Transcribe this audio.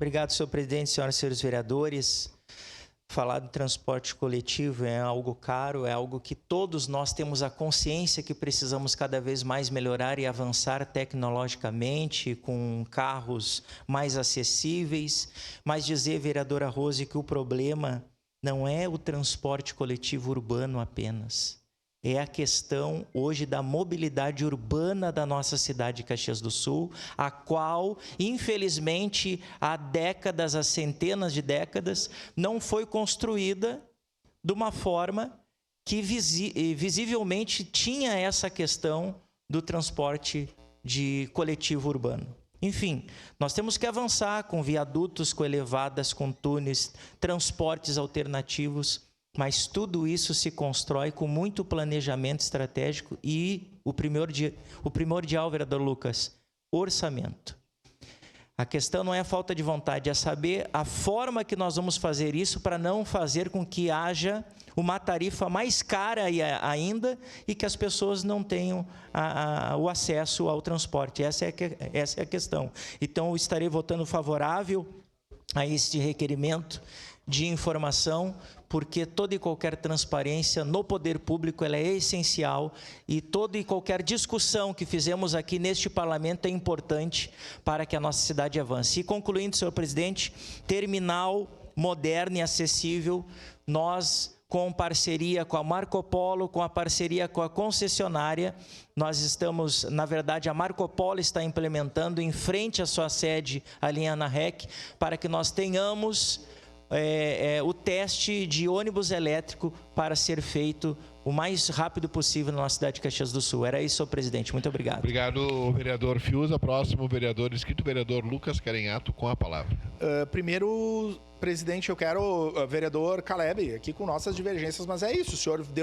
Obrigado, senhor presidente, senhoras e senhores vereadores. Falar do transporte coletivo é algo caro, é algo que todos nós temos a consciência que precisamos cada vez mais melhorar e avançar tecnologicamente, com carros mais acessíveis. Mas dizer, vereadora Rose, que o problema não é o transporte coletivo urbano apenas. É a questão hoje da mobilidade urbana da nossa cidade de Caxias do Sul, a qual, infelizmente, há décadas, há centenas de décadas, não foi construída de uma forma que visivelmente tinha essa questão do transporte de coletivo urbano. Enfim, nós temos que avançar com viadutos, com elevadas, com túneis, transportes alternativos, mas tudo isso se constrói com muito planejamento estratégico e o primordial, vereador Lucas, orçamento. A questão não é a falta de vontade, é saber a forma que nós vamos fazer isso para não fazer com que haja uma tarifa mais cara ainda e que as pessoas não tenham o acesso ao transporte. Essa é a questão. Então, eu estarei votando favorável a este requerimento de informação, porque toda e qualquer transparência no poder público ela é essencial e toda e qualquer discussão que fizemos aqui neste parlamento é importante para que a nossa cidade avance. E concluindo, senhor presidente, terminal moderno e acessível, nós, com parceria com a Marco Polo, com a parceria com a concessionária, nós estamos, na verdade, a Marco Polo está implementando em frente à sua sede ali em Anarrec, para que nós tenhamos o teste de ônibus elétrico para ser feito o mais rápido possível na nossa cidade de Caxias do Sul. Era isso, senhor presidente. Muito obrigado. Obrigado, vereador Fiuza. Próximo vereador inscrito, vereador Lucas Carenhato, com a palavra. Primeiro, presidente, eu quero vereador Caleb aqui com nossas divergências, mas é isso, o senhor deu